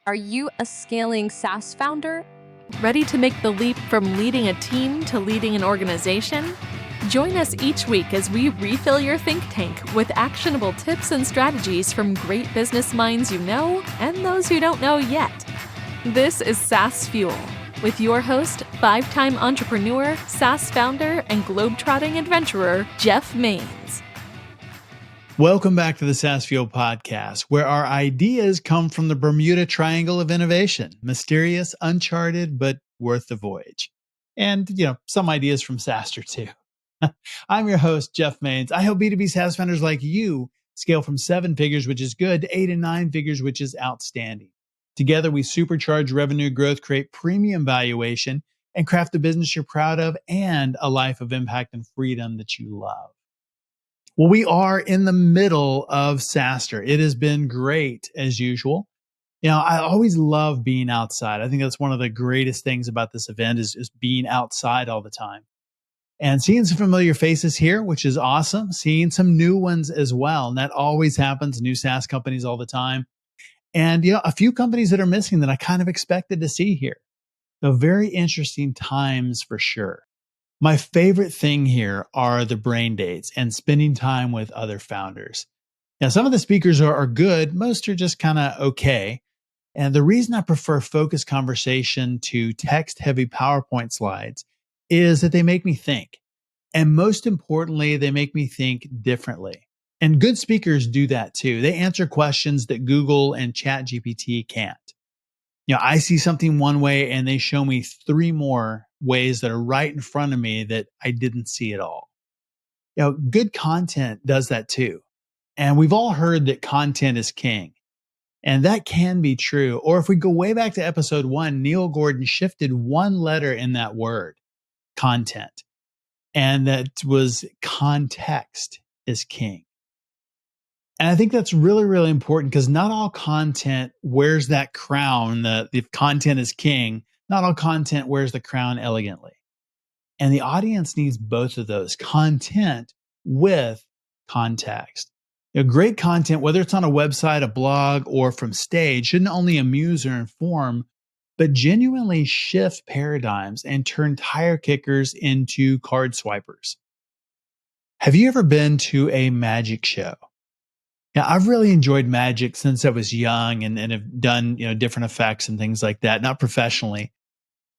Are you a scaling SaaS founder? Ready to make the leap from leading a team to leading an organization? Join us each week as we refill your think tank with actionable tips and strategies from great business minds you know and those who don't know yet. This is SaaS Fuel with your host, 5-time entrepreneur, SaaS founder, and globetrotting adventurer, Jeff Maines. Welcome back to the SaaS Fuel podcast, where our ideas come from the Bermuda Triangle of innovation. Mysterious, uncharted, but worth the voyage. And, some ideas from SaaStr too. I'm your host, Jeff Maines. I help B2B SaaS founders like you scale from 7 figures, which is good, to 8 and 9 figures, which is outstanding. Together, we supercharge revenue growth, create premium valuation, and craft a business you're proud of and a life of impact and freedom that you love. Well, we are in the middle of SaaStr. It has been great as usual. I always love being outside. I think that's one of the greatest things about this event is being outside all the time. And seeing some familiar faces here, which is awesome. Seeing some new ones as well. And that always happens, new SaaS companies all the time. And, a few companies that are missing that I kind of expected to see here. So very interesting times for sure. My favorite thing here are the brain dates and spending time with other founders. Now, some of the speakers are good. Most are just kind of okay. And the reason I prefer focused conversation to text-heavy PowerPoint slides is that they make me think. And most importantly, they make me think differently. And good speakers do that too. They answer questions that Google and ChatGPT can't. I see something one way and they show me 3 more ways that are right in front of me that I didn't see at all. Good content does that too. And we've all heard that content is king. And that can be true. Or if we go way back to episode 1, Neil Gordon shifted 1 letter in that word, content. And that was context is king. And I think that's really, really important because not all content wears that crown. If content is king, not all content wears the crown elegantly. And the audience needs both of those, content with context. Great content, whether it's on a website, a blog, or from stage, shouldn't only amuse or inform, but genuinely shift paradigms and turn tire kickers into card swipers. Have you ever been to a magic show? Yeah, I've really enjoyed magic since I was young and have done, different effects and things like that, not professionally.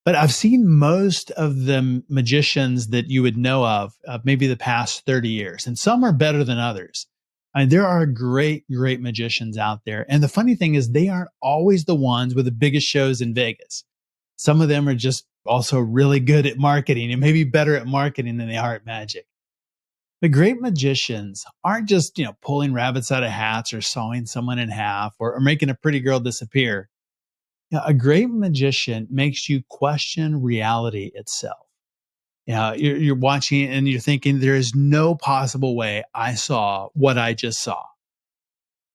But I've seen most of the magicians that you would know of maybe the past 30 years, and some are better than others. I mean, there are great, great magicians out there. And the funny thing is they aren't always the ones with the biggest shows in Vegas. Some of them are just also really good at marketing and maybe better at marketing than they are at magic. The great magicians aren't just, pulling rabbits out of hats or sawing someone in half or making a pretty girl disappear. A great magician makes you question reality itself. You're watching and you're thinking, there is no possible way I saw what I just saw.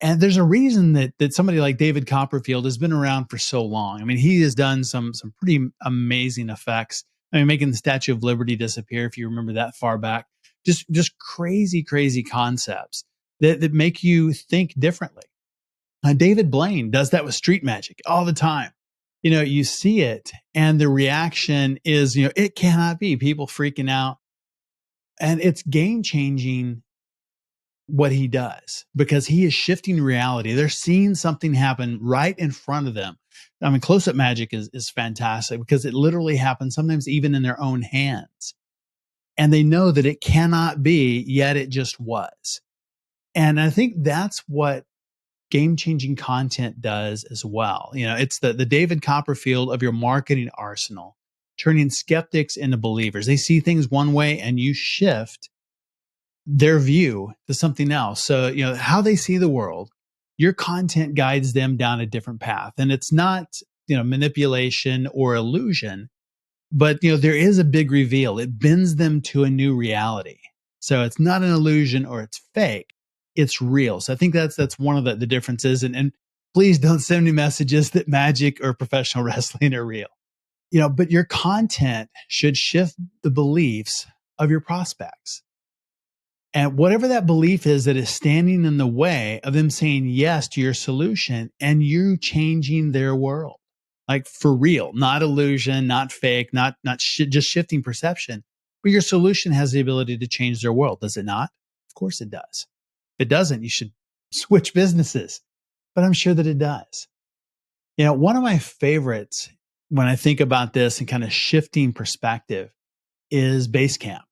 And there's a reason that somebody like David Copperfield has been around for so long. I mean, he has done some pretty amazing effects. I mean, making the Statue of Liberty disappear, if you remember that far back. Just crazy, crazy concepts that make you think differently. David Blaine does that with street magic all the time. You see it and the reaction is, it cannot be, people freaking out. And it's game changing what he does because he is shifting reality. They're seeing something happen right in front of them. I mean, close-up magic is fantastic because it literally happens sometimes even in their own hands. And they know that it cannot be, yet it just was. And I think that's what game-changing content does as well. It's the David Copperfield of your marketing arsenal, turning skeptics into believers. They see things one way and you shift their view to something else. So, how they see the world, your content guides them down a different path. And it's not, manipulation or illusion. But, there is a big reveal. It bends them to a new reality. So it's not an illusion or it's fake. It's real. So I think that's one of the differences. And please don't send me messages that magic or professional wrestling are real. But your content should shift the beliefs of your prospects. And whatever that belief is that is standing in the way of them saying yes to your solution and you changing their world. Like for real, not illusion, not fake, not just shifting perception, but your solution has the ability to change their world. Does it not? Of course it does. If it doesn't, you should switch businesses. But I'm sure that it does. One of my favorites when I think about this and kind of shifting perspective is Basecamp.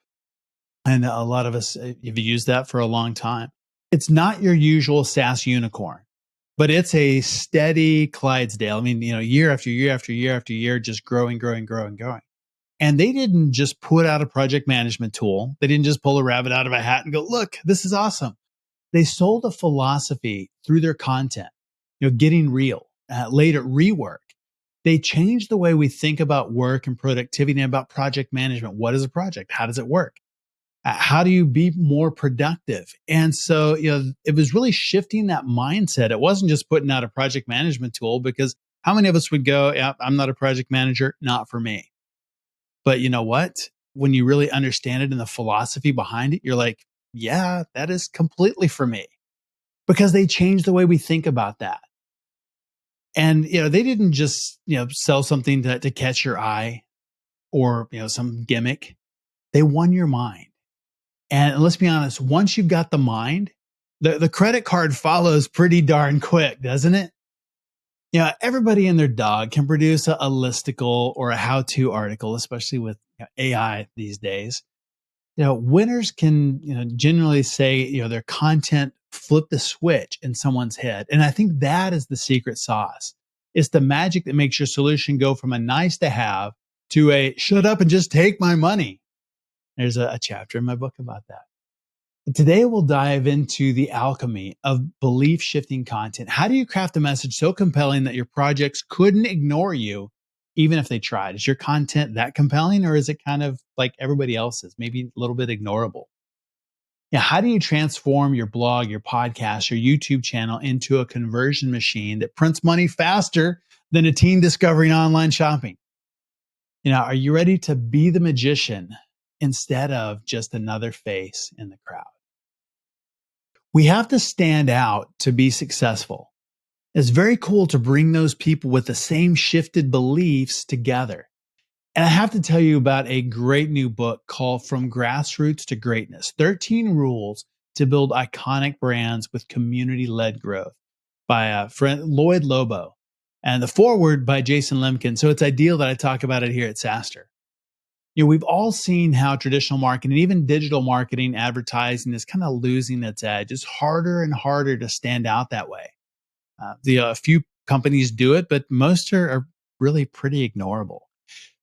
And a lot of us have used that for a long time. It's not your usual SaaS unicorn, but it's a steady Clydesdale. I mean, year after year after year after year, just growing, growing, growing, growing. And they didn't just put out a project management tool. They didn't just pull a rabbit out of a hat and go, look, this is awesome. They sold a philosophy through their content, getting real, later rework. They changed the way we think about work and productivity and about project management. What is a project? How does it work? How do you be more productive? And so, it was really shifting that mindset. It wasn't just putting out a project management tool, because how many of us would go, yeah, I'm not a project manager, not for me. But you know what? When you really understand it and the philosophy behind it, you're like, yeah, that is completely for me, because they changed the way we think about that. And, they didn't just, sell something to catch your eye or, some gimmick. They won your mind. And let's be honest, once you've got the mind, the credit card follows pretty darn quick, doesn't it? Everybody and their dog can produce a listicle or a how-to article, especially with AI these days. Winners can, generally say, their content flip the switch in someone's head. And I think that is the secret sauce. It's the magic that makes your solution go from a nice to have to a shut up and just take my money. There's a chapter in my book about that. Today, we'll dive into the alchemy of belief shifting content. How do you craft a message so compelling that your projects couldn't ignore you, even if they tried? Is your content that compelling, or is it kind of like everybody else's, maybe a little bit ignorable? How do you transform your blog, your podcast, your YouTube channel into a conversion machine that prints money faster than a teen discovering online shopping? Are you ready to be the magician instead of just another face in the crowd? We have to stand out to be successful. It's very cool to bring those people with the same shifted beliefs together. And I have to tell you about a great new book called From Grassroots to Greatness, 13 Rules to Build Iconic Brands with Community-Led Growth by friend Lloyd Lobo, and the foreword by Jason Lemkin. So it's ideal that I talk about it here at SaaStr. We've all seen how traditional marketing, even digital marketing, advertising is kind of losing its edge. It's harder and harder to stand out that way. A few companies do it, but most are really pretty ignorable.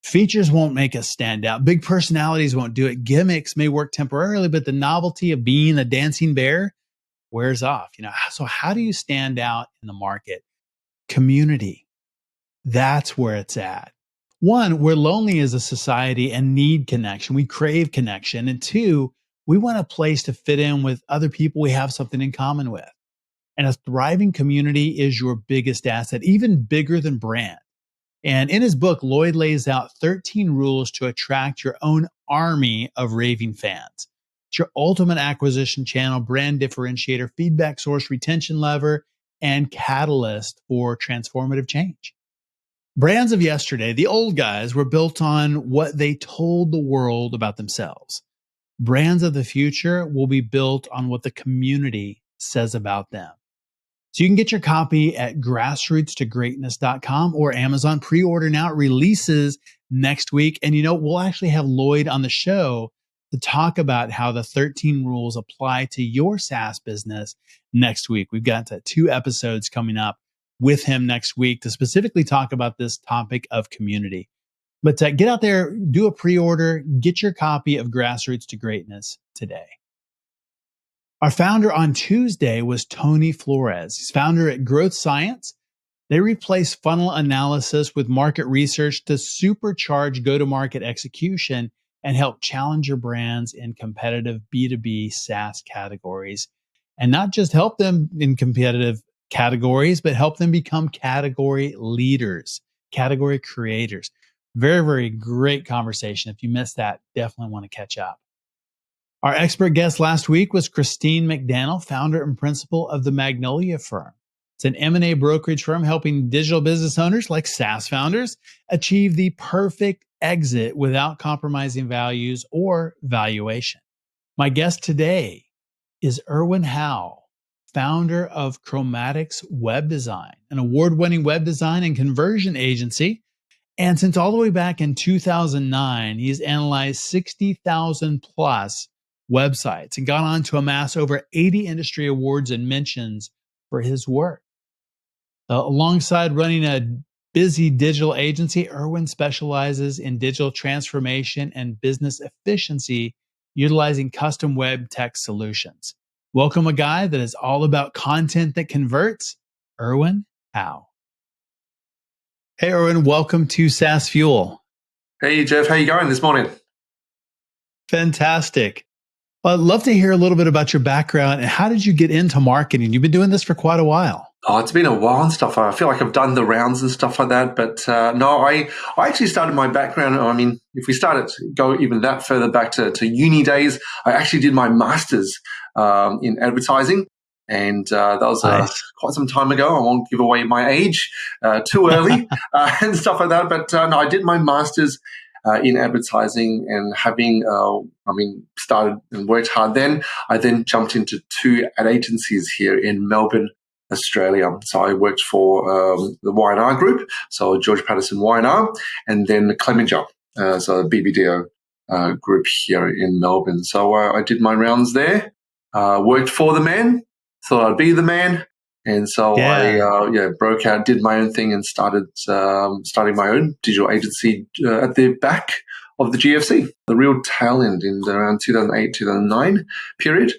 Features won't make us stand out. Big personalities won't do it. Gimmicks may work temporarily, but the novelty of being a dancing bear wears off. So how do you stand out in the market? Community. That's where it's at. One, we're lonely as a society and need connection. We crave connection. And two, we want a place to fit in with other people we have something in common with. And a thriving community is your biggest asset, even bigger than brand. And in his book, Lloyd lays out 13 rules to attract your own army of raving fans. It's your ultimate acquisition channel, brand differentiator, feedback source, retention lever, and catalyst for transformative change. Brands of yesterday, the old guys, were built on what they told the world about themselves. Brands of the future will be built on what the community says about them. So you can get your copy at grassrootstogreatness.com or Amazon. Pre-order now. It releases next week. And we'll actually have Lloyd on the show to talk about how the 13 rules apply to your SaaS business next week. We've got 2 episodes coming up with him next week to specifically talk about this topic of community. But get out there, do a pre-order, get your copy of Grassroots to Greatness today. Our founder on Tuesday was Tony Flores. He's founder at Growth Science. They replace funnel analysis with market research to supercharge go-to-market execution and help challenger brands in competitive B2B SaaS categories. And not just help them in competitive categories, but help them become category leaders, category creators. Very, very great conversation. If you missed that, definitely want to catch up. Our expert guest last week was Christine McDaniel, founder and principal of the Magnolia Firm. It's an M&A brokerage firm helping digital business owners like SaaS founders achieve the perfect exit without compromising values or valuation. My guest today is Irwin Hau, founder of Chromatix Web Design, an award-winning web design and conversion agency. And since all the way back in 2009, he's analyzed 60,000 plus websites and gone on to amass over 80 industry awards and mentions for his work. Alongside running a busy digital agency, Erwin specializes in digital transformation and business efficiency, utilizing custom web tech solutions. Welcome a guy that is all about content that converts, Irwin Hau. Hey, Erwin, welcome to SaaS Fuel. Hey, Jeff, how you going this morning? Fantastic. Well, I'd love to hear a little bit about your background and how did you get into marketing? You've been doing this for quite a while. Oh, it's been a while and stuff. I feel like I've done the rounds and stuff like that. But no, I actually started my background. I mean, if we go even that further back to uni days, I actually did my master's in advertising. And that was quite some time ago. I won't give away my age too early and stuff like that. But no, I did my master's in advertising, and having, started and worked hard then, I then jumped into 2 ad agencies here in Melbourne, Australia. So I worked for the Y&R group, so George Patterson Y&R, and then the Clemenger, so BBDO group here in Melbourne. So I did my rounds there, worked for the man, thought I'd be the man. And so I broke out, did my own thing, and started starting my own digital agency at the back of the GFC, the real tail end in around 2008, 2009 period.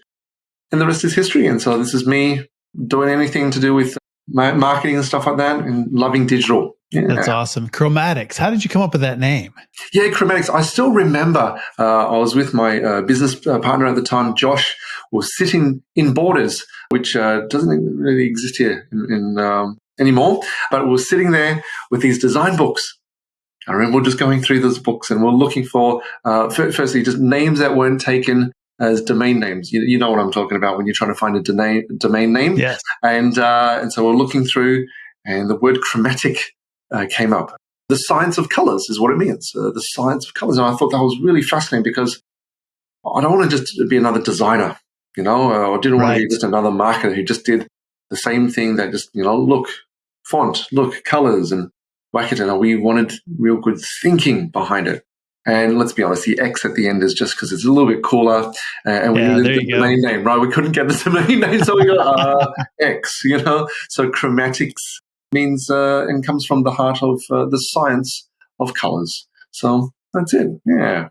And the rest is history. And so this is me doing anything to do with marketing and stuff like that, and loving digital. Yeah. That's awesome. Chromatics. How did you come up with that name? Yeah, Chromatics. I still remember I was with my business partner at the time, Josh. We were sitting in Borders, which doesn't really exist here anymore. But we were sitting there with these design books. I remember just going through those books, and we're looking for, firstly, just names that weren't taken as domain names. You know what I'm talking about when you're trying to find a domain name. Yes. And so we're looking through, and the word chromatic came up. The science of colors is what it means, the science of colors. And I thought that was really fascinating, because I don't want to just be another designer, I didn't want to be just another marketer who just did the same thing that just, look, font, look, colors, and whack it. And we wanted real good thinking behind it. And let's be honest, the X at the end is just because it's a little bit cooler. And we needed the domain name, right? We couldn't get the domain name, so we got X, So chromatics means and comes from the heart of the science of colors. So that's it. Yeah.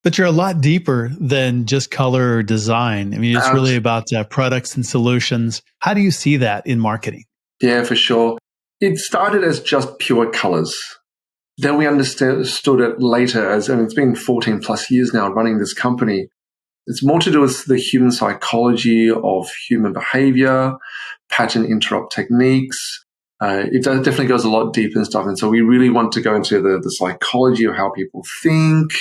But you're a lot deeper than just color or design. I mean, it's really about products and solutions. How do you see that in marketing? Yeah, for sure. It started as just pure colors. Then we understood it later as, and it's been 14 plus years now running this company. It's more to do with the human psychology of human behavior, pattern interrupt techniques. It definitely goes a lot deeper and stuff. And so we really want to go into the psychology of how people think.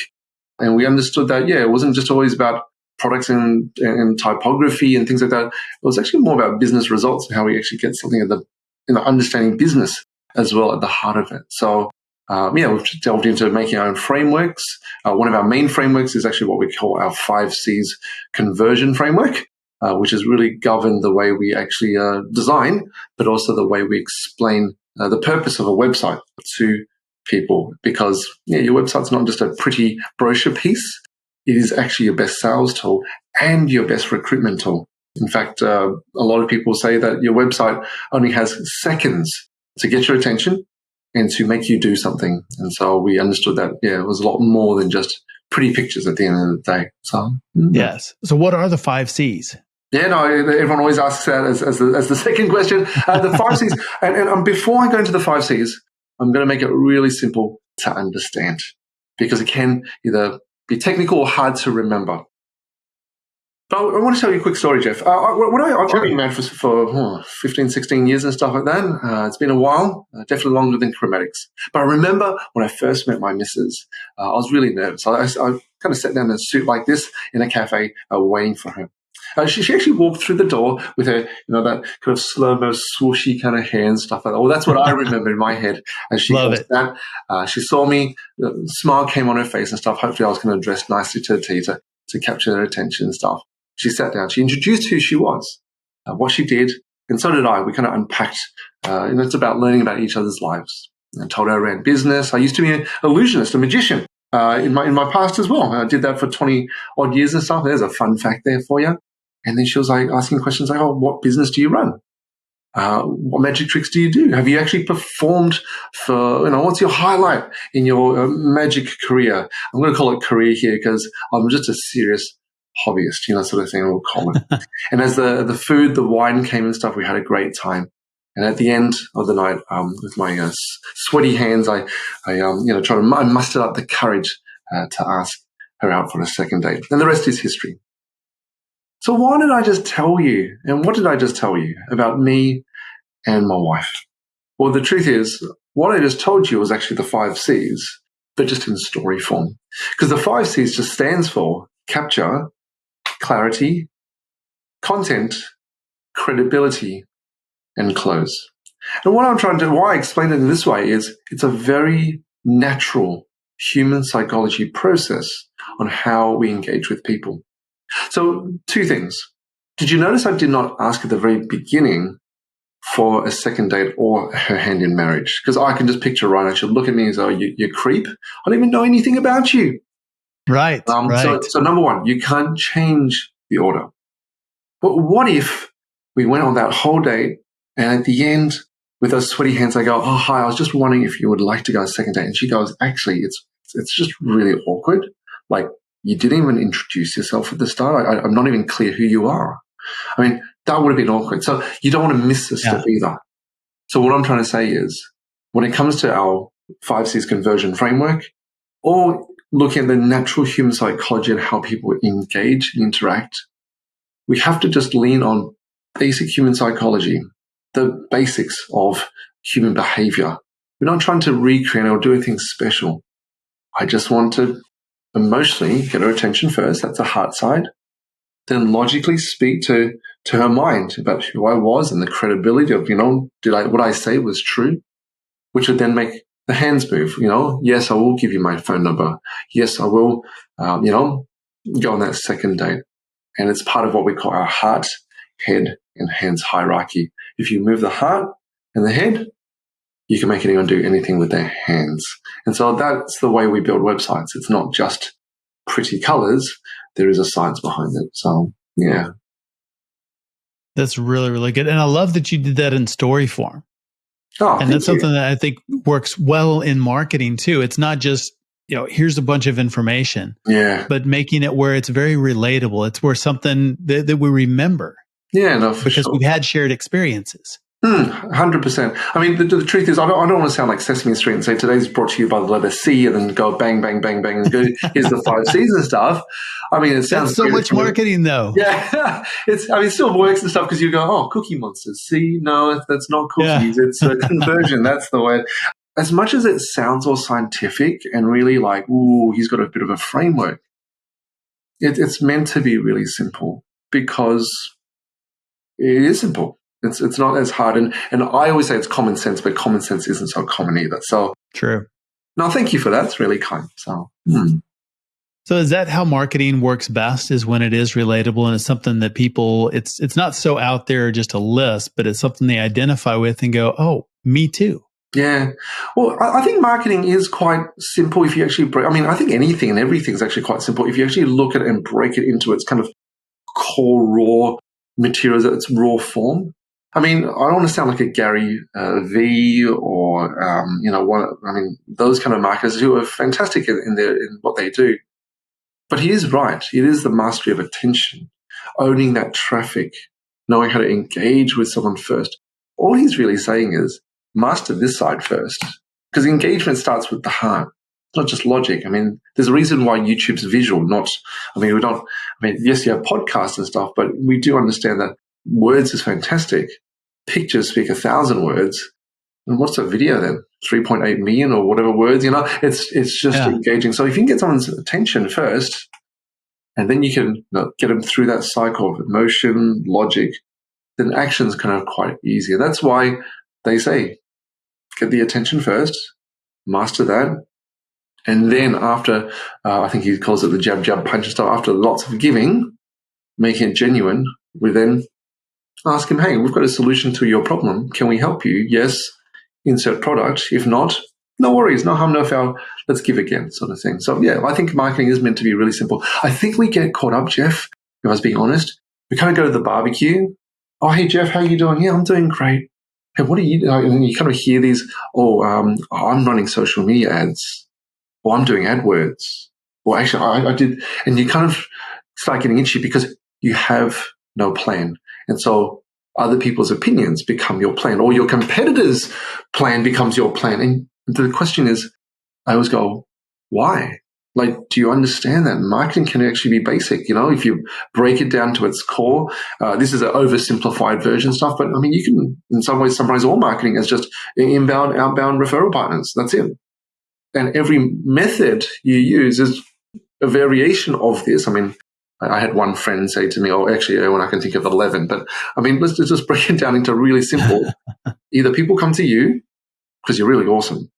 And we understood that, it wasn't just always about products and typography and things like that. It was actually more about business results and how we actually get something understanding business as well at the heart of it. So, we've delved into making our own frameworks. One of our main frameworks is actually what we call our 5 C's conversion framework, which has really governed the way we actually design, but also the way we explain the purpose of a website to people. Because your website's not just a pretty brochure piece. It is actually your best sales tool and your best recruitment tool. In fact, a lot of people say that your website only has seconds to get your attention and to make you do something. And so we understood that, it was a lot more than just pretty pictures at the end of the day. So yes. So what are the 5 C's? Yeah, no, everyone always asks that as the second question. The 5 C's, and before I go into the 5 C's, I'm going to make it really simple to understand, because it can either be technical or hard to remember. But I want to tell you a quick story, Jeff. I've been married for 15, 16 years and stuff like that. It's been a while, definitely longer than Chromatics. But I remember when I first met my missus, I was really nervous. I kind of sat down in a suit like this in a cafe waiting for her. She actually walked through the door with her, that kind of slow-mo, swooshy kind of hair and stuff like that. Well, that's what I remember in my head as she Love goes it. down. She saw me, the smile came on her face and stuff. Hopefully I was going to dress nicely to the tea to capture their attention and stuff. She sat down. She introduced who she was, what she did, and so did I. We kind of unpacked, it's about learning about each other's lives. I told her I ran business. I used to be an illusionist, a magician in my past as well. I did that for 20-odd years and stuff. There's a fun fact there for you. And then she was like asking questions like, oh, what business do you run? What magic tricks do you do? Have you actually performed for, what's your highlight in your magic career? I'm going to call it career here because I'm just a serious hobbyist, sort of thing we'll call it. And as the food, the wine came and stuff, we had a great time. And at the end of the night, with my sweaty hands, I mustered up the courage to ask her out for a second date. And the rest is history. So why did I just tell you? And what did I just tell you about me and my wife? Well, the truth is, what I just told you was actually the 5 C's, but just in story form. Because the 5 C's just stands for capture, clarity, content, credibility, and close. And what I'm trying to do, why I explain it in this way is it's a very natural human psychology process on how we engage with people. So 2 things. Did you notice I did not ask at the very beginning for a second date or her hand in marriage? Because I can just picture Ryan. She'll look at me and say, oh, you creep. I don't even know anything about you. Right, right. So number 1, you can't change the order. But what if we went on that whole date and at the end, with those sweaty hands, I go, oh, hi, I was just wondering if you would like to go on a second date. And she goes, actually, it's just really awkward. Like, you didn't even introduce yourself at the start. I'm not even clear who you are. I mean, that would have been awkward. So you don't want to miss a step either. So what I'm trying to say is, when it comes to our 5 C's conversion framework, or looking at the natural human psychology and how people engage and interact, we have to just lean on basic human psychology, the basics of human behavior. We're not trying to recreate or do anything special. I just want to emotionally get her attention first. That's the heart side. Then logically speak to her mind about who I was and the credibility of, what I say was true, which would then make the hands move. Yes, I will give you my phone number. Yes, I will, go on that second date. And it's part of what we call our heart, head, and hands hierarchy. If you move the heart and the head, you can make anyone do anything with their hands. And so that's the way we build websites. It's not just pretty colors. There is a science behind it. So, yeah. That's really, really good. And I love that you did that in story form. Oh, and that's something that I think works well in marketing too. It's not just, here's a bunch of information, but making it where it's very relatable. It's where something that we remember. Yeah, no, for because sure. we've had shared experiences. 100%. I mean, the truth is, I don't want to sound like Sesame Street and say today's brought to you by the letter C and then go bang, bang, bang, bang, and go, here's the 5 C's and stuff. I mean, it sounds That's so much marketing, though. Yeah, it still works and stuff because you go, oh, Cookie Monsters. See, no, that's not cookies. Yeah. It's a conversion. That's the word. As much as it sounds all scientific and really like, ooh, he's got a bit of a framework, it's meant to be really simple because it is simple. It's not as hard. And I always say it's common sense, but common sense isn't so common either. So true. No, thank you for that. It's really kind. So So is that how marketing works best, is when it is relatable and it's something that people, it's not so out there just a list, but it's something they identify with and go, oh, me too. Yeah. Well, I think marketing is quite simple if you actually I think anything and everything is actually quite simple if you actually look at it and break it into its kind of core raw materials, its raw form. I mean, I don't want to sound like a Gary V or, those kind of marketers who are fantastic in what they do. But he is right. It is the mastery of attention, owning that traffic, knowing how to engage with someone first. All he's really saying is master this side first, because engagement starts with the heart. It's not just logic. I mean, there's a reason why YouTube's visual, yes, you have podcasts and stuff, but we do understand that words is fantastic. Pictures speak 1,000 words. And what's a video then? 3.8 million or whatever words, it's just engaging. So if you can get someone's attention first, and then you can get them through that cycle of emotion, logic, then action's kind of quite easy. And that's why they say, get the attention first, master that. And then after, I think he calls it the jab, jab, punch and stuff, after lots of giving, making it genuine, we then ask him, hey, we've got a solution to your problem. Can we help you? Yes. Insert product. If not, no worries, no harm, no foul. Let's give again, sort of thing. So yeah, I think marketing is meant to be really simple. I think we get caught up, Jeff, if I was being honest. We kind of go to the barbecue. Oh, hey, Jeff, how you doing? Yeah, I'm doing great. Hey, what are you doing? And you kind of hear these, I'm running social media ads. Or I'm doing AdWords. Or actually, I did. And you kind of start getting itchy because you have no plan. And so other people's opinions become your plan, or your competitors' plan becomes your plan. And the question is, I always go, why? Like, do you understand that marketing can actually be basic? If you break it down to its core, this is an oversimplified version stuff, but I mean, you can in some ways summarize all marketing as just inbound, outbound referral partners. That's it. And every method you use is a variation of this. I mean, I had one friend say to me, actually, Erwin, I can think of 11. But I mean, let's just break it down into really simple. Either people come to you because you're really awesome.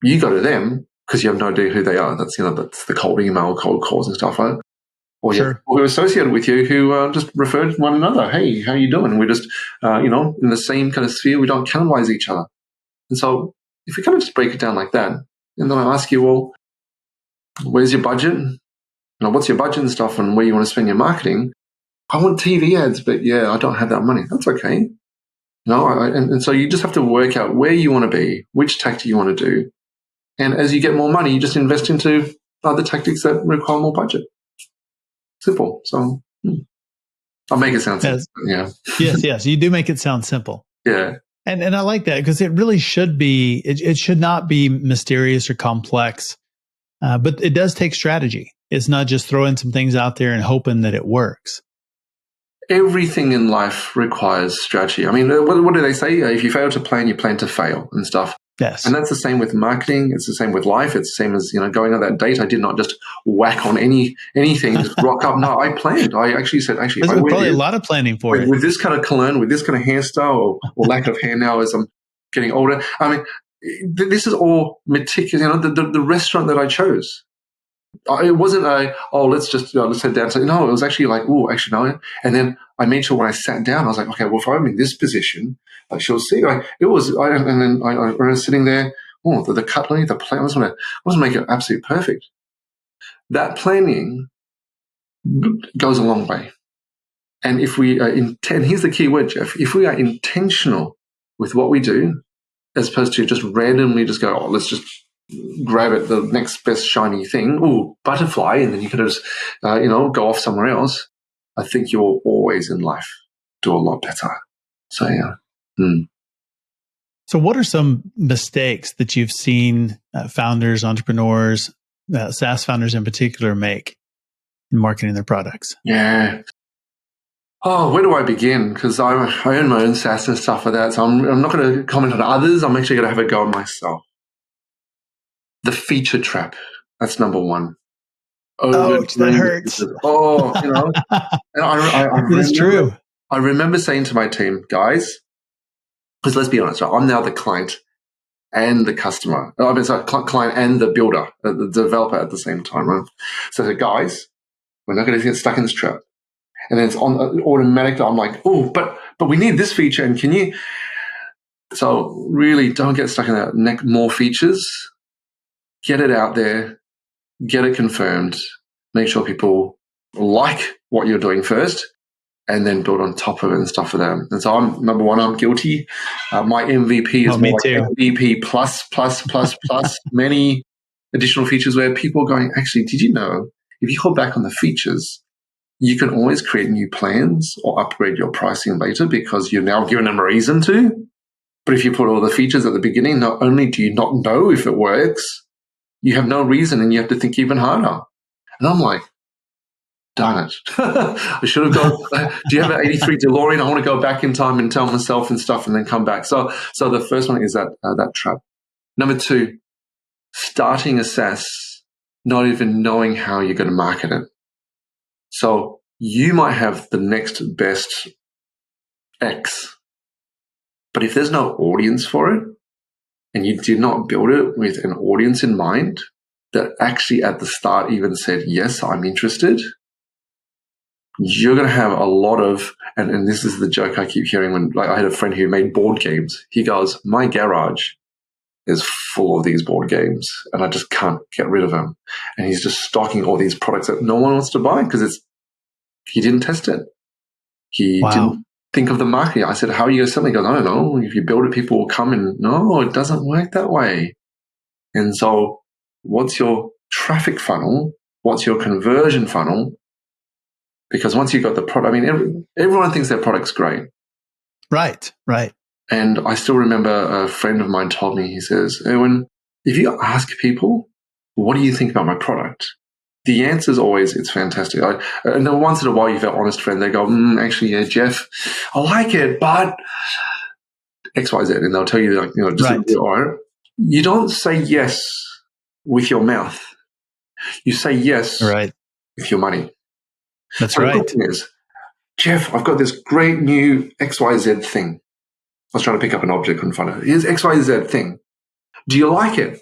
You go to them because you have no idea who they are. That's, that's the cold email, cold calls and stuff like that. Or you have people who are associated with you who just refer to one another. Hey, how you doing? We're just, in the same kind of sphere. We don't cannibalize each other. And so if we kind of just break it down like that, and then I ask you, well, where's your budget? What's your budget and stuff, and where you want to spend your marketing? I want TV ads, but I don't have that money. That's okay. And so you just have to work out where you want to be, which tactic you want to do. And as you get more money, you just invest into other tactics that require more budget. Simple. So I'll make it sound simple. Yeah. Yes. You do make it sound simple. Yeah. And I like that because it really should be, it should not be mysterious or complex, but it does take strategy. It's not just throwing some things out there and hoping that it works. Everything in life requires strategy. I mean, what do they say? If you fail to plan, you plan to fail and stuff. Yes. And that's the same with marketing. It's the same with life. It's the same as, going on that date. I did not just whack on anything, just rock up. No, I planned. I actually said, there's probably a lot of planning for it. With this kind of cologne, with this kind of hairstyle or lack of hair now as I'm getting older. I mean, this is all meticulous. The restaurant that I chose. It wasn't let's head down. So, no, it was actually like, no. And then I made sure when I sat down, I was like, okay, well, if I'm in this position, she'll see. And then I was sitting there, the cutlery, the plan, I was going to make it absolutely perfect. That planning goes a long way. And if we are here's the key word, Jeff, if we are intentional with what we do, as opposed to just randomly just go, let's just grab it, the next best shiny thing, butterfly, and then you can just, go off somewhere else. I think you'll always in life do a lot better. So, yeah. So what are some mistakes that you've seen founders, entrepreneurs, SaaS founders in particular make in marketing their products? Yeah. Oh, where do I begin? Because I own my own SaaS and stuff like that. So I'm not going to comment on others. I'm actually going to have a go on myself. The feature trap. That's number one. Ouch, that hurts. And I It's true. I remember saying to my team, guys, because let's be honest, I'm now the client and the customer. I mean, sorry, client and the builder, the developer at the same time, right? So I said, guys, we're not going to get stuck in this trap. And then it's on automatically. I'm like, but we need this feature, and can you? So really, don't get stuck in that. More features. Get it out there, get it confirmed, make sure people like what you're doing first, and then build on top of it and stuff for them. And so I'm guilty. My MVP is more like MVP plus, many additional features where people are going, actually, did you know, if you hold back on the features, you can always create new plans or upgrade your pricing later because you're now giving them a reason to. But if you put all the features at the beginning, not only do you not know if it works, you have no reason and you have to think even harder. And I'm like, darn it. I should have gone, do you have an 83 DeLorean? I want to go back in time and tell myself and stuff and then come back. So the first one is that trap. Number 2, starting a SaaS, not even knowing how you're going to market it. So you might have the next best X, but if there's no audience for it, and you did not build it with an audience in mind that actually at the start even said, yes, I'm interested, you're going to have a lot of, and this is the joke I keep hearing when, like, I had a friend who made board games. He goes, my garage is full of these board games and I just can't get rid of them. And he's just stocking all these products that no one wants to buy because he didn't test it. He didn't think of the market. I said, how are you going to sell it? He goes, I don't know. If you build it, people will come. And no, it doesn't work that way. And so what's your traffic funnel? What's your conversion funnel? Because once you've got the product, I mean, everyone thinks their product's great. Right. And I still remember a friend of mine told me, he says, Erwin, if you ask people, what do you think about my product? The answer is always, it's fantastic. And then once in a while, you've got honest friend, they go, actually, yeah, Jeff, I like it, but X, Y, Z. And they'll tell you, like, just all right. You don't say yes with your mouth. You say yes with your money. That's so right. The thing is, Jeff, I've got this great new XYZ thing. I was trying to pick up an object, couldn't find it. Here's XYZ thing. Do you like it?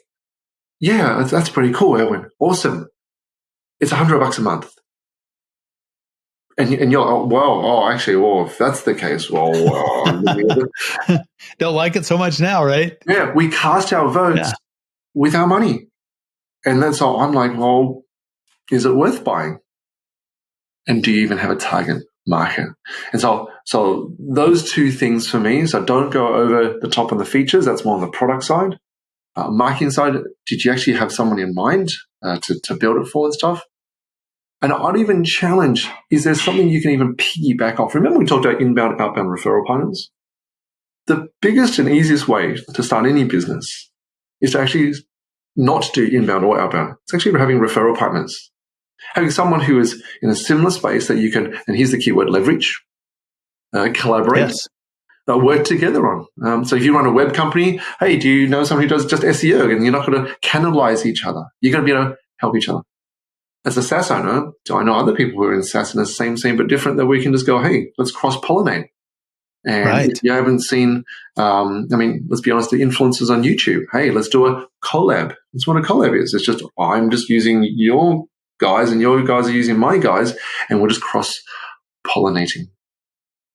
Yeah, that's pretty cool, Erwin. Awesome. It's $100 a month. And you're, actually, if that's the case, Don't like it so much now, right? Yeah, we cast our votes with our money. And that's all. I'm like, well, is it worth buying? And do you even have a target market? And so those 2 things for me. So don't go over the top of the features. That's more on the product side. Marketing side, did you actually have someone in mind to build it for and stuff? And I'd even challenge, is there something you can even piggyback off? Remember we talked about inbound, outbound referral partners? The biggest and easiest way to start any business is to actually not do inbound or outbound. It's actually having referral partners. Having someone who is in a similar space that you can, and here's the keyword, leverage, collaborate, work together on. So if you run a web company, hey, do you know someone who does just SEO? And you're not going to cannibalize each other. You're going to be able to help each other. As a SaaS owner, do I know other people who are in SaaS in the same scene but different that we can just go, hey, let's cross-pollinate. And if you haven't seen, let's be honest, the influencers on YouTube, hey, let's do a collab. That's what a collab is. It's just, I'm just using your guys and your guys are using my guys, and we're just cross-pollinating.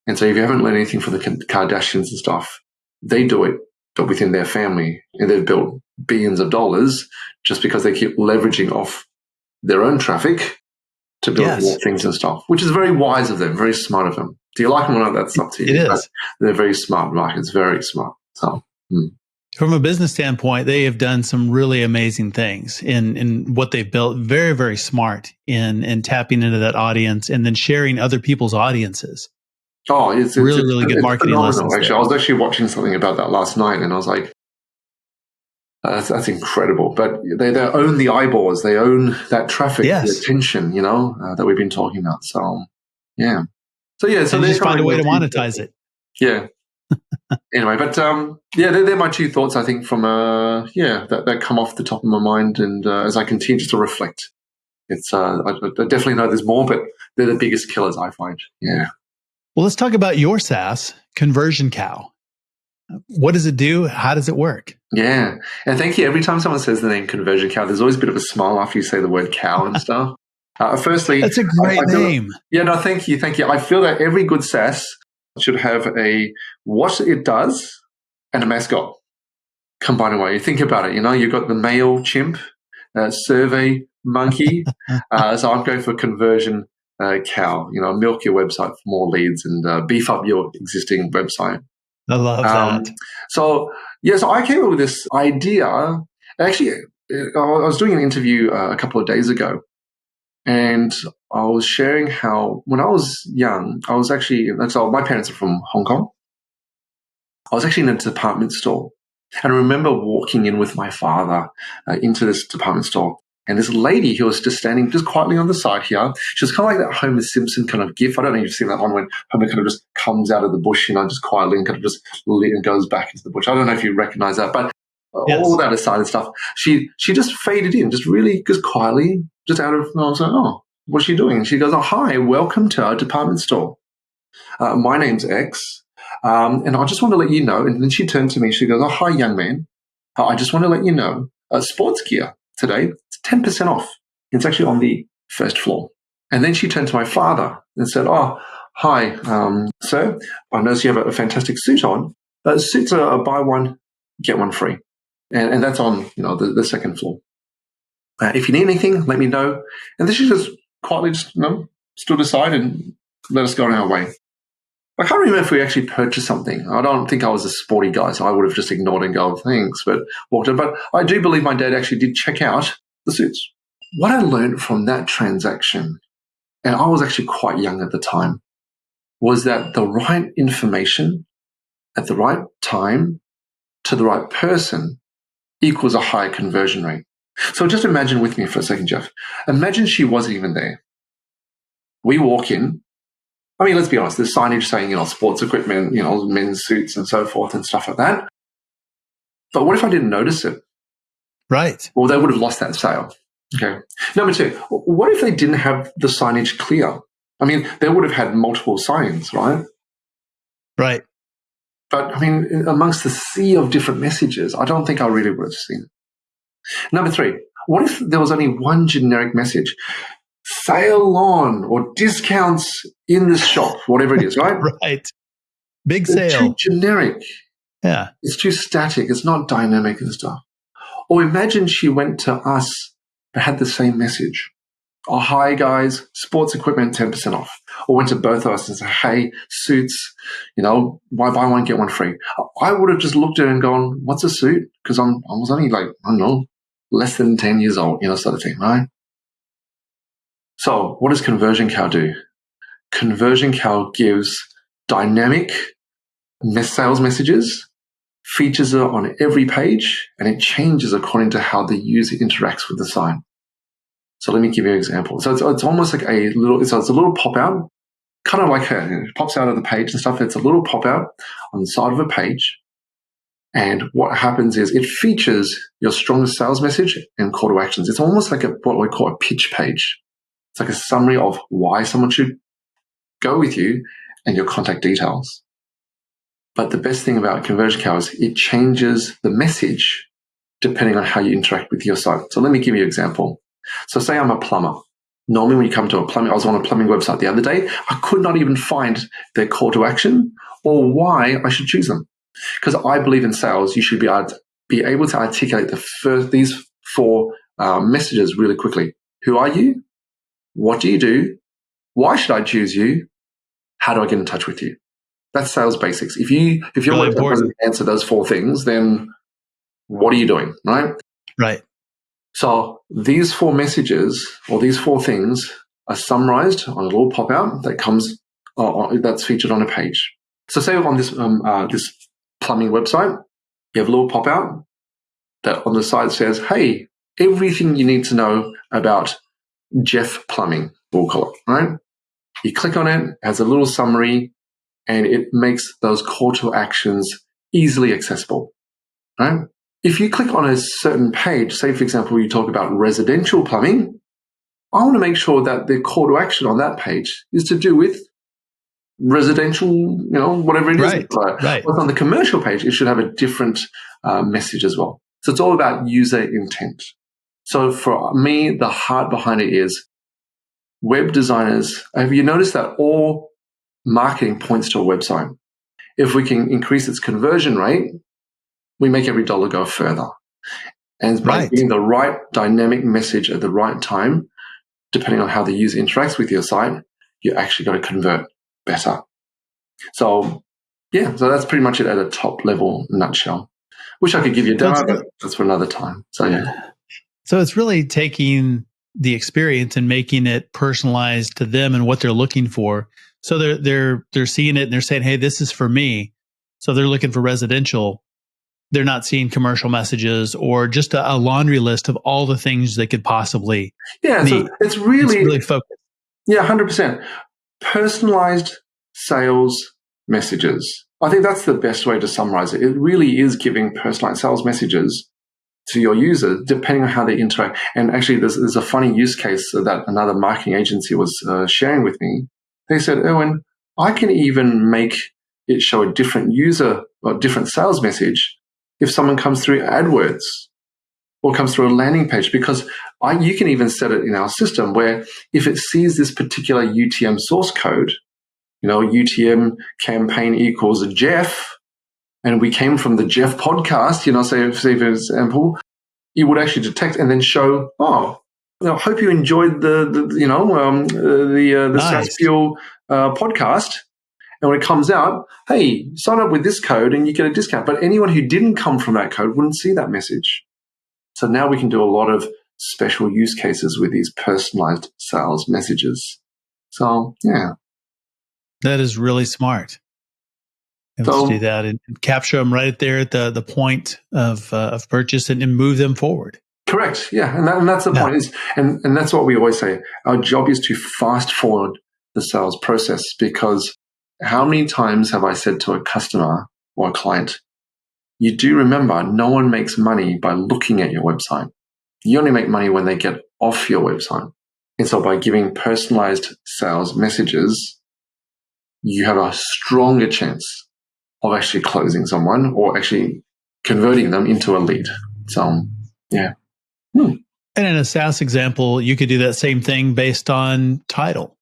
And so if you haven't learned anything from the Kardashians and stuff, they do it, but within their family, and they've built billions of dollars just because they keep leveraging off their own traffic to build more things and stuff, which is very wise of them, very smart of them. Do you like them or not? That's up to you. It is. They're very smart, Mark. It's very smart. So, From a business standpoint, they have done some really amazing things in what they've built. Very, very smart in tapping into that audience and then sharing other people's audiences. Oh, it's really good marketing lessons. Actually, I was actually watching something about that last night, and I was like, that's incredible. But they own the eyeballs. They own that traffic, the attention, that we've been talking about. So, yeah. So they just find a way to monetize it. Yeah. Anyway, but they're my 2 thoughts, I think, from that come off the top of my mind. And as I continue just to reflect, it's I definitely know there's more, but they're the biggest killers, I find. Yeah. Well, let's talk about your SaaS, Conversion Cow. What does it do? How does it work? Yeah. And thank you. Every time someone says the name Conversion Cow, there's always a bit of a smile after you say the word cow and stuff. Firstly, that's a great name. Thank you. I feel that every good SaaS should have what it does and a mascot combined away. You think about it, you've got the male chimp, survey monkey. So I'm going for Conversion Cow. Milk your website for more leads and beef up your existing website. I love that. So I came up with this idea. Actually, I was doing an interview a couple of days ago, and I was sharing how when I was young, I was actually, my parents are from Hong Kong. I was actually in a department store, and I remember walking in with my father into this department store, And this lady who was just standing just quietly on the side here, she was kind of like that Homer Simpson kind of gif. I don't know if you've seen that one when Homer kind of just comes out of the bush, just quietly and kind of just and goes back into the bush. I don't know if you recognize that, but Yes. all that aside and stuff, she just faded in, just really, just quietly, just out of, I was like, oh, what's she doing? And she goes, oh, hi, welcome to our department store. My name's X, and I just want to let you know. And then she turned to me, she goes, oh, hi, young man. I just want to let you know, sports gear today, it's 10% off. It's actually on the first floor. And then she turned to my father and said, oh, hi, sir, I notice you have a fantastic suit on. Suits are buy one, get one free. And that's on, the second floor. If you need anything, let me know. And then she just quietly stood aside and let us go on our way. I can't remember if we actually purchased something. I don't think I was a sporty guy, so I would have just ignored and go, thanks, but walked in. But I do believe my dad actually did check out the suits. What I learned from that transaction, and I was actually quite young at the time, was that the right information at the right time to the right person equals a higher conversion rate. So just imagine with me for a second, Jeff. Imagine she wasn't even there. We walk in. I mean, let's be honest, there's signage saying, sports equipment, men's suits and so forth and stuff like that. But what if I didn't notice it? Right. Well, they would have lost that sale. Okay. Number two, what if they didn't have the signage clear? I mean, they would have had multiple signs, right? Right. But I mean, amongst the sea of different messages, I don't think I really would have seen it. Number three, what if there was only one generic message? Sale on or discounts in this shop, whatever it is, right? Right. Big It's sale. too generic. Yeah. It's too static. It's not dynamic and stuff. Or imagine she went to us but had the same message. Oh, hi guys, sports equipment 10% off. Or went to both of us and said, hey, suits, buy one, get one free. I would have just looked at it and gone, what's a suit? Because I was only less than 10 years old, sort of thing, right? So what does Conversion Cow do? Conversion Cow gives dynamic sales messages, features it on every page, and it changes according to how the user interacts with the site. So let me give you an example. So it's almost like a little pop-out, kind of like it pops out of the page and stuff. It's a little pop-out on the side of a page. And what happens is it features your strongest sales message and call to actions. It's almost like what we call a pitch page. It's like a summary of why someone should go with you and your contact details. But the best thing about Conversion Cow is it changes the message depending on how you interact with your site. So let me give you an example. So say I'm a plumber. Normally when you come to a plumbing, I was on a plumbing website the other day, I could not even find their call to action or why I should choose them. Because I believe in sales, you should be able to articulate these four messages really quickly. Who are you? What do you do? Why should I choose you? How do I get in touch with you? That's sales basics. If your website doesn't answer those four things, then what are you doing, right? Right. So these four messages or these four things are summarized on a little pop-out that comes that's featured on a page. So say on this plumbing website, you have a little pop-out that on the side says, hey, everything you need to know about Jeff Plumbing, we'll call it, right? You click on it, it has a little summary, and it makes those call to actions easily accessible, right? If you click on a certain page, say, for example, you talk about residential plumbing, I want to make sure that the call to action on that page is to do with residential, whatever it is. Right. But on the commercial page, it should have a different message as well. So it's all about user intent. So for me, the heart behind it is web designers. Have you noticed that all marketing points to a website? If we can increase its conversion rate, we make every dollar go further. And by getting the right dynamic message at the right time, depending on how the user interacts with your site, you're actually going to convert better. So, so that's pretty much it at a top level nutshell. Wish I could give you a demo, but that's for another time. So, yeah. So it's really taking the experience and making it personalized to them and what they're looking for. So they're seeing it and they're saying, hey, this is for me. So they're looking for residential. they're not seeing commercial messages or just a laundry list of all the things they could possibly Yeah, need. so it's really focused. Yeah, 100%. Personalized sales messages. I think that's the best way to summarize it. It really is giving personalized sales messages to your users, depending on how they interact. And actually, there's a funny use case that another marketing agency was sharing with me. They said, Erwin, I can even make it show a different user or different sales message if someone comes through AdWords or comes through a landing page, because you can even set it in our system where if it sees this particular UTM source code, UTM campaign equals Jeff, and we came from the Jeff podcast, say for example, it would actually detect and then show, hope you enjoyed the Nice. SaaS Fuel podcast. And when it comes out, hey, sign up with this code and you get a discount. But anyone who didn't come from that code wouldn't see that message. So now we can do a lot of special use cases with these personalized sales messages. So, yeah. That is really smart. Able to do that and capture them right there at the point of purchase and move them forward. Correct. Yeah. And that's the point is, and that's what we always say. Our job is to fast forward the sales process, because how many times have I said to a customer or a client, you do remember no one makes money by looking at your website. You only make money when they get off your website. And so by giving personalized sales messages, you have a stronger chance of actually closing someone or actually converting them into a lead. So, yeah. And in a SaaS example, you could do that same thing based on title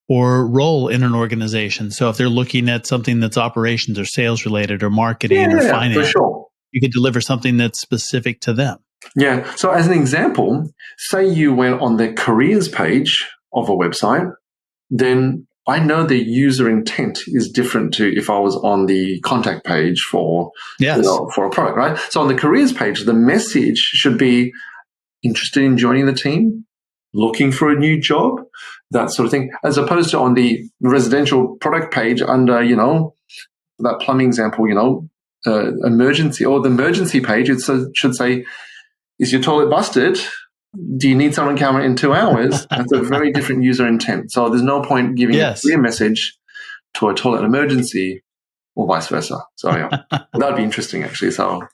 or role in an organization. So if they're looking at something that's operations or sales related or marketing or finance, for sure, you could deliver something that's specific to them. Yeah. So as an example, say you went on the careers page of a website, then I know the user intent is different to if I was on the contact page for a product, right? So on the careers page, the message should be interested in joining the team, looking for a new job, that sort of thing, as opposed to on the residential product page under, that plumbing example, emergency, or the emergency page, it should say, is your toilet busted? Do you need someone coming in 2 hours? That's a very different user intent. So there's no point giving a clear message to a toilet emergency or vice versa. So yeah, that'd be interesting actually. So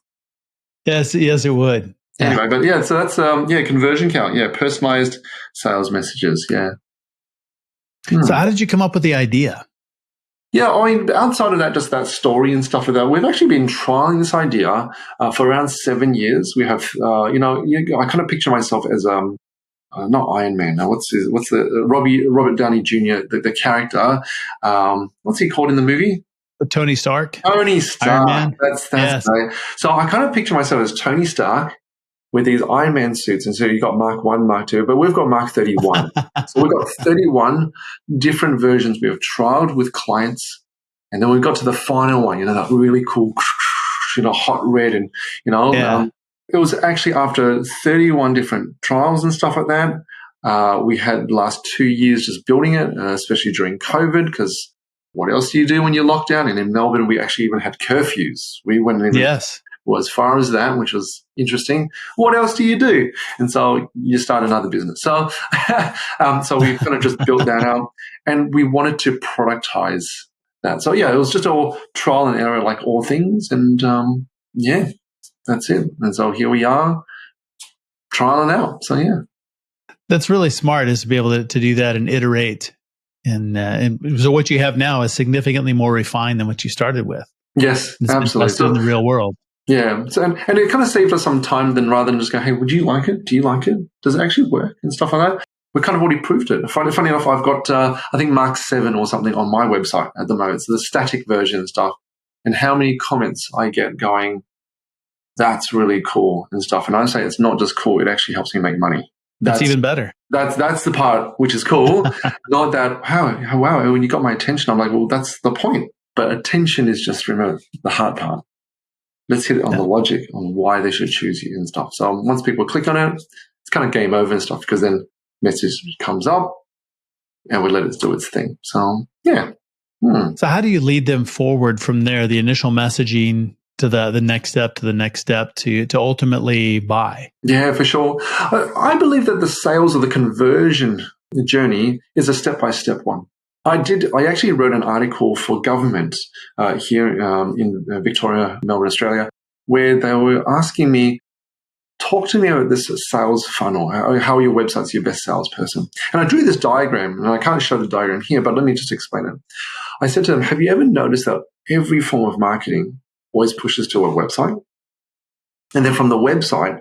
yes, it would. Anyway, but yeah, so that's conversion count. Yeah, personalized sales messages. Yeah. So how did you come up with the idea? Yeah, I mean, outside of that, just that story and stuff like that, we've actually been trialing this idea for around 7 years. We have, I kind of picture myself as not Iron Man. Now, what's the Robert Downey Jr. the character? What's he called in the movie? Tony Stark. Tony Stark. Iron Man. That's right. So I kind of picture myself as Tony Stark with these Iron Man suits. And so you've got Mark 1, Mark 2, but we've got Mark 31. So we've got 31 different versions we have trialed with clients. And then we got to the final one, that really cool, hot red. And, it was actually after 31 different trials and stuff like that. We had the last 2 years just building it, especially during COVID, because what else do you do when you're locked down? And in Melbourne, we actually even had curfews. We went in. Yes. Well, as far as that, which was interesting. What else do you do? And so you start another business. So, so we kind of just built that out, and we wanted to productize that. So yeah, it was just all trial and error, like all things, and that's it. And so here we are, trialing out. So yeah, that's really smart, is to be able to do that and iterate. And so what you have now is significantly more refined than what you started with. Yes, absolutely. So in the real world. Yeah, so, and it kind of saved us some time then, rather than just go, hey, would you like it? Do you like it? Does it actually work? And stuff like that. We kind of already proved it. Funny enough, I've got, I think Mark 7 or something on my website at the moment. So the static version and stuff. And how many comments I get going, that's really cool and stuff. And I say it's not just cool, it actually helps me make money. That's even better. That's the part which is cool. Not that, wow, when you got my attention, I'm like, well, that's the point. But attention is just, remember, the hard part. Let's hit it on the logic on why they should choose you and stuff. So once people click on it, it's kind of game over and stuff, because then message comes up and we let it do its thing. So yeah. So how do you lead them forward from there? The initial messaging, to the next step to the next step to ultimately buy. Yeah, for sure. I believe that the sales or the conversion journey is a step-by-step one. I actually wrote an article for government here in Victoria, Melbourne, Australia, where they were asking me, talk to me about this sales funnel. How are your websites your best salesperson? And I drew this diagram, and I can't show the diagram here, but let me just explain it. I said to them, have you ever noticed that every form of marketing always pushes to a website? And then from the website,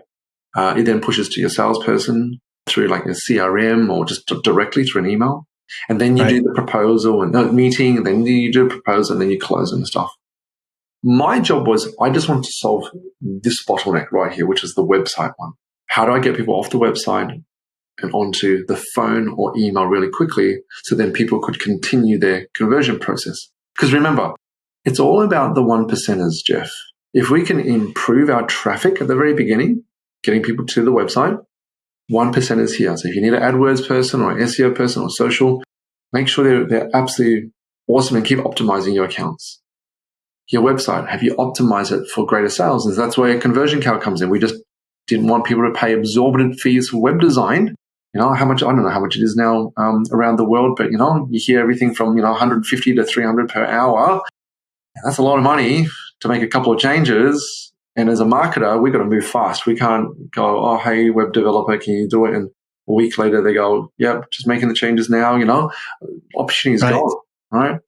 it then pushes to your salesperson through like a CRM or just directly through an email. And then you do the proposal and the meeting, and then you do a proposal, and then you close and stuff. My job was, I just wanted to solve this bottleneck right here, which is the website one. How do I get people off the website and onto the phone or email really quickly so then people could continue their conversion process? Because remember, it's all about the 1%ers, Jeff. If we can improve our traffic at the very beginning, getting people to the website, 1% is here. So if you need an AdWords person or an SEO person or social, make sure they're absolutely awesome and keep optimizing your accounts. Your website, have you optimized it for greater sales? And that's where a conversion cow comes in. We just didn't want people to pay exorbitant fees for web design. I don't know how much it is now around the world, but you hear everything from 150 to 300 per hour. And that's a lot of money to make a couple of changes. And as a marketer, we've got to move fast. We can't go, oh, hey, web developer, can you do it? And a week later they go, yep, just making the changes now, opportunity's gone, right?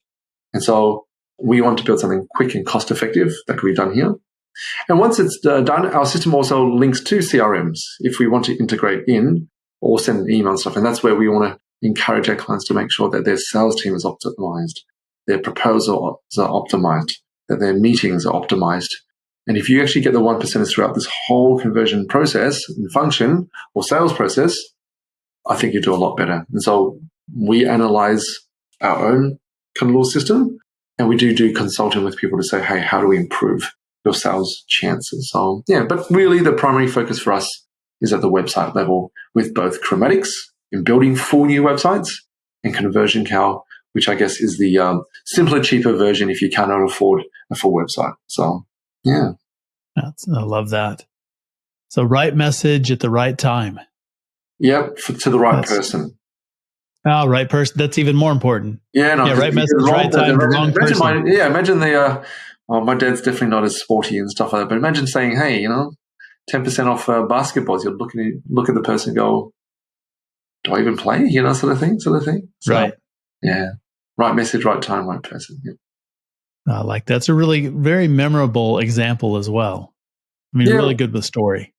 And so we want to build something quick and cost effective that can be done here. And once it's done, our system also links to CRMs if we want to integrate in or send an email and stuff. And that's where we want to encourage our clients to make sure that their sales team is optimized, their proposals are optimized, that their meetings are optimized. And if you actually get the 1%ers throughout this whole conversion process and function or sales process, I think you do a lot better. And so we analyze our own kind of little system, and we do consulting with people to say, hey, how do we improve your sales chances? So, yeah, but really the primary focus for us is at the website level with both Chromatics in building full new websites and Conversion Cow, which I guess is the simpler, cheaper version if you cannot afford a full website. So, yeah. I love that. So right message at the right time. Yep, to the right person. Oh, right person. That's even more important. Yeah, no, right message, right time, the wrong person. Imagine my dad's definitely not as sporty and stuff like that, but imagine saying, hey, 10% off basketballs. You'd look at the person and go, do I even play? Sort of thing. So, right. Yeah. Right message, right time, right person. Yeah. That's a really very memorable example as well. I mean, really good with story.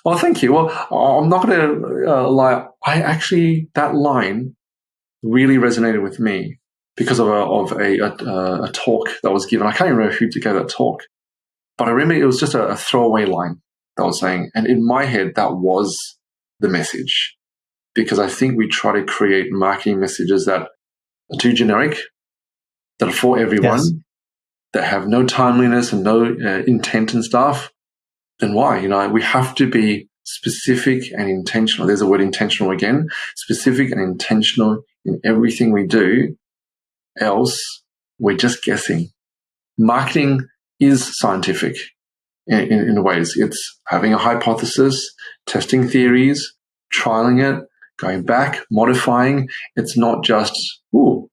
Well, thank you. Well, I'm not going to lie. That line really resonated with me because of a talk that was given. I can't even remember who gave that talk, but I remember it was just a throwaway line that I was saying. And in my head, that was the message, because I think we try to create marketing messages that are too generic, that are for everyone, that have no timeliness and no intent and stuff. Then why? We have to be specific and intentional. There's the word intentional again. Specific and intentional in everything we do. Else, we're just guessing. Marketing is scientific in ways. It's having a hypothesis, testing theories, trialing it, going back, modifying. It's not just, ooh,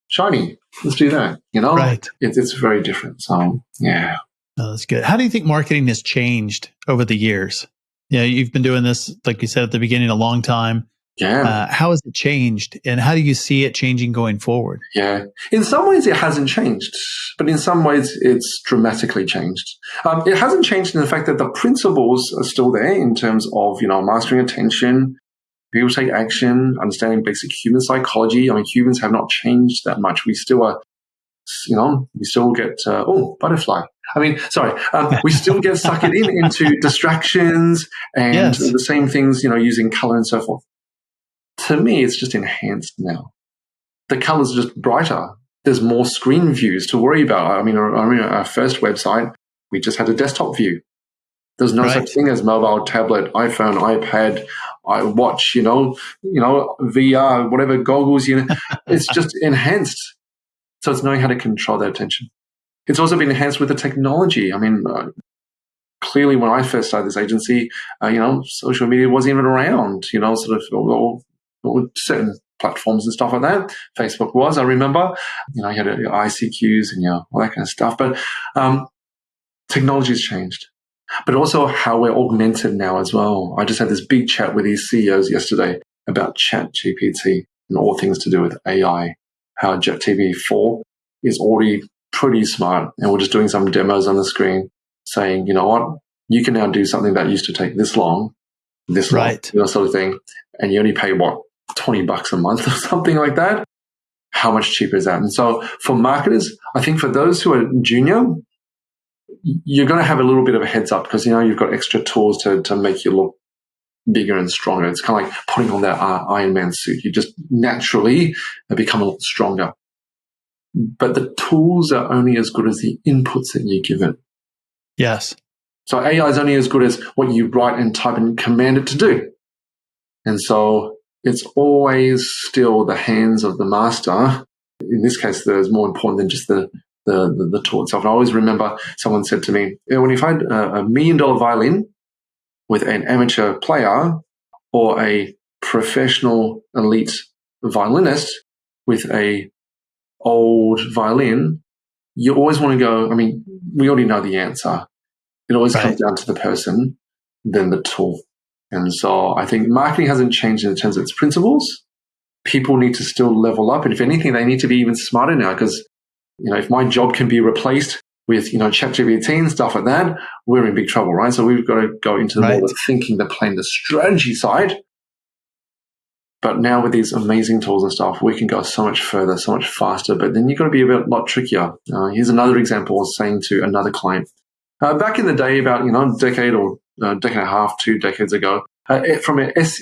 shiny, let's do that. Right. It's very different. So, yeah. Oh, that's good. How do you think marketing has changed over the years? Yeah, you've been doing this, like you said at the beginning, a long time. Yeah. How has it changed, and how do you see it changing going forward? Yeah. In some ways, it hasn't changed, but in some ways, it's dramatically changed. It hasn't changed in the fact that the principles are still there in terms of, mastering attention, people take action, understanding basic human psychology. I mean, humans have not changed that much. We still are, we still get, butterfly. I mean, sorry, we still get sucked into distractions and the same things, using color and so forth. To me, it's just enhanced now. The colors are just brighter. There's more screen views to worry about. I mean, our first website, we just had a desktop view. There's no such thing as mobile, tablet, iPhone, iPad, watch, VR, whatever, goggles, it's just enhanced. So it's knowing how to control their attention. It's also been enhanced with the technology. I mean, clearly when I first started this agency, social media wasn't even around, sort of or certain platforms and stuff like that. Facebook was, I remember, you had your ICQs and all that kind of stuff. But technology has changed. But also how we're augmented now as well. I just had this big chat with these CEOs yesterday about ChatGPT and all things to do with AI, how ChatGPT-4 is already pretty smart. And we're just doing some demos on the screen saying, you know what, you can now do something that used to take this long, right, sort of thing. And you only pay, $20 a month or something like that. How much cheaper is that? And so for marketers, I think for those who are junior, you're going to have a little bit of a heads up because, you've got extra tools to make you look bigger and stronger. It's kind of like putting on that Iron Man suit. You just naturally become a lot stronger. But the tools are only as good as the inputs that you give it. Yes. So AI is only as good as what you write and type and command it to do. And so it's always still the hands of the master. In this case, that is more important than just the tool itself. And I always remember someone said to me, when if I had a $1 million violin with an amateur player or a professional elite violinist with a old violin, you always want to go, we already know the answer. It always comes down to the person, then the tool. And so I think marketing hasn't changed in terms of its principles. People need to still level up. And if anything, they need to be even smarter now because, if my job can be replaced with, ChatGPT and stuff like that, we're in big trouble, right? So we've got to go into more the thinking, the plan, the strategy side. But now with these amazing tools and stuff, we can go so much further, so much faster. But then you've got to be a lot trickier. Here's another example I was saying to another client. Back in the day, about a decade or decade and a half, 2 decades ago, from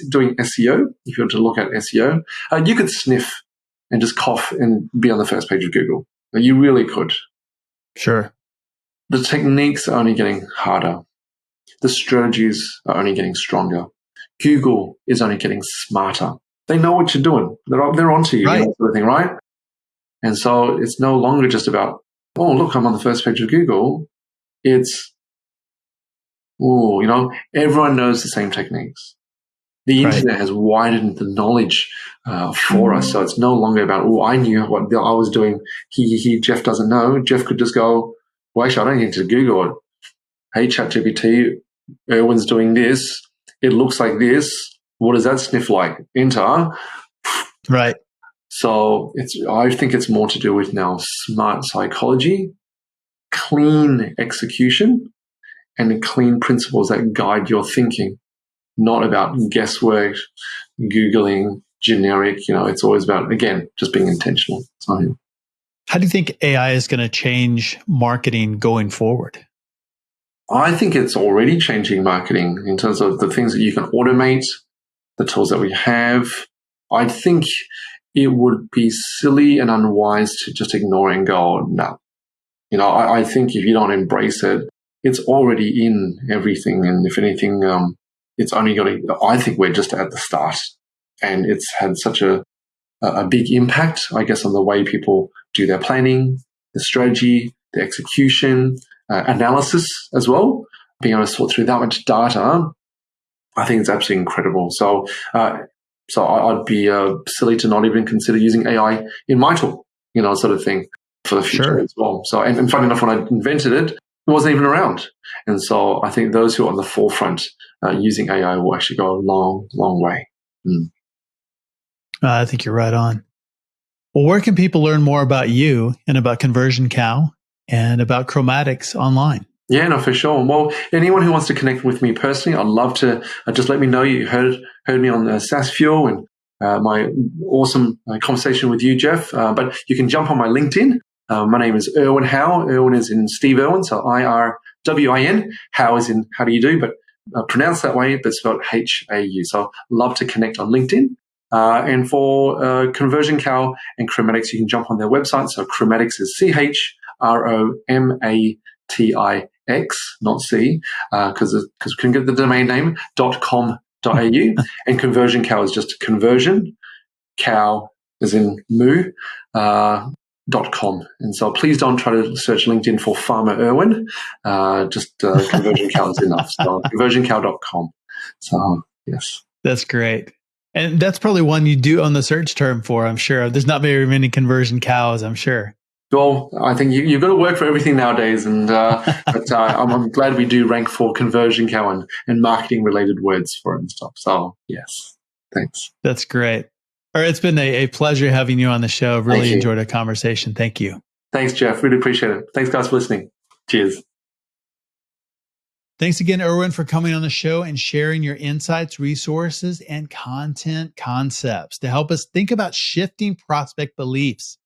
doing SEO, if you were to look at SEO, you could sniff and just cough and be on the first page of Google. You really could. Sure. The techniques are only getting harder. The strategies are only getting stronger. Google is only getting smarter. They know what you're doing. They're onto you, sort of thing, right? And so it's no longer just about, oh, look, I'm on the first page of Google. It's, everyone knows the same techniques. The internet has widened the knowledge for us. So it's no longer about, I knew what I was doing. Jeff doesn't know. Jeff could just go, well, actually, I don't need to Google it. Hey, ChatGPT, Erwin's doing this. It looks like this. What does that sniff like? Enter. Right. So I think it's more to do with now smart psychology, clean execution, and clean principles that guide your thinking. Not about guesswork, Googling, generic. It's always about, again, just being intentional. So, how do you think AI is going to change marketing going forward? I think it's already changing marketing in terms of the things that you can automate, the tools that we have. I think it would be silly and unwise to just ignore it and go, no. I think if you don't embrace it, it's already in everything. And if anything, it's only going to, I think we're just at the start. And it's had such a big impact, I guess, on the way people do their planning, the strategy, the execution, analysis as well. Being able to sort through that much data, I think it's absolutely incredible. So I'd be silly to not even consider using AI in my tool, sort of thing for the future as well. So, and funny enough, when I invented it, it wasn't even around. And so I think those who are on the forefront using AI will actually go a long, long way. I think you're right on. Well, where can people learn more about you and about Conversion Cow and about Chromatics online? Yeah, no, for sure. Well, anyone who wants to connect with me personally, I'd love to just let me know you heard me on SaaS Fuel and my awesome conversation with you, Jeff. But you can jump on my LinkedIn. My name is Irwin Hau. Erwin is in Steve Irwin, so IRWIN. Hau is in how do you do, but pronounced that way, but spelled HAU. So love to connect on LinkedIn. And for Conversion Cow and Chromatics, you can jump on their website. So Chromatics is CHROMATIX, not C, because we couldn't get the domain name, .com.au. And Conversion Cow is just conversion. Cow is in moo. And so please don't try to search LinkedIn for Farmer Erwin. Just Conversion Cow is enough. So conversioncow.com. So, yes. That's great. And that's probably one you do own the search term for, I'm sure. There's not very many conversion cows, I'm sure. Well, I think you've got to work for everything nowadays. And but I'm glad we do rank for conversion cow and marketing related words for it and stuff. So, yes. Thanks. That's great. All right, it's been a pleasure having you on the show. Really enjoyed our conversation. Thank you. Thanks, Jeff. Really appreciate it. Thanks, guys, for listening. Cheers. Thanks again, Erwin, for coming on the show and sharing your insights, resources, and content concepts to help us think about shifting prospect beliefs.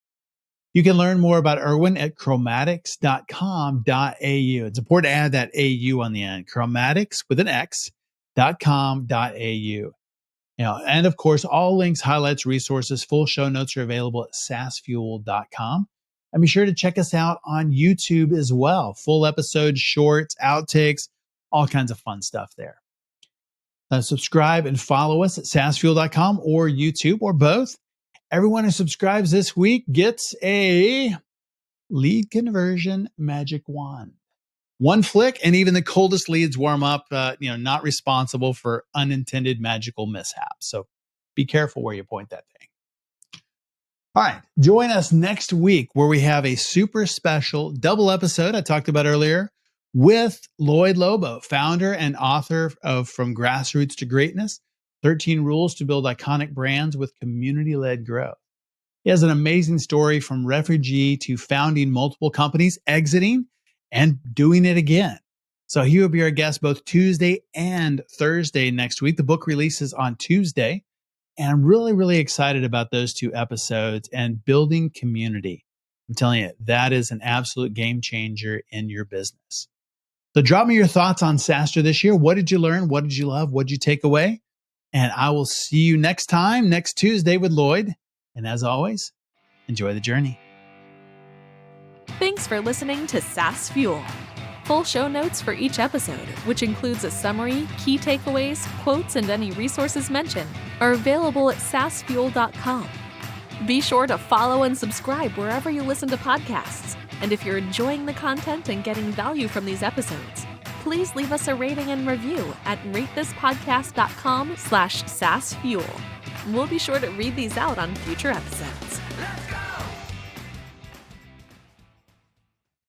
You can learn more about Erwin at chromatics.com.au. It's important to add that AU on the end. Chromatics with an X.com.au. And of course, all links, highlights, resources, full show notes are available at saasfuel.com. And be sure to check us out on YouTube as well. Full episodes, shorts, outtakes, all kinds of fun stuff there. Subscribe and follow us at saasfuel.com or YouTube or both. Everyone who subscribes this week gets a lead conversion magic wand. One flick, and even the coldest leads warm up, not responsible for unintended magical mishaps. So be careful where you point that thing. All right, join us next week where we have a super special double episode I talked about earlier with Lloyd Lobo, founder and author of From Grassroots to Greatness, 13 Rules to Build Iconic Brands with Community-Led Growth. He has an amazing story from refugee to founding multiple companies, exiting, and doing it again. So he will be our guest both Tuesday and Thursday next week. The book releases on Tuesday, and I'm really, really excited about those two episodes and building community. I'm telling you, that is an absolute game changer in your business. So drop me your thoughts on SaaStr this year. What did you learn? What did you love? What did you take away? And I will see you next time, next Tuesday with Lloyd. And as always, enjoy the journey. Thanks for listening to SaaS Fuel. Full show notes for each episode, which includes a summary, key takeaways, quotes, and any resources mentioned, are available at saasfuel.com. Be sure to follow and subscribe wherever you listen to podcasts. And if you're enjoying the content and getting value from these episodes, please leave us a rating and review at ratethispodcast.com/SaaSfuel. We'll be sure to read these out on future episodes.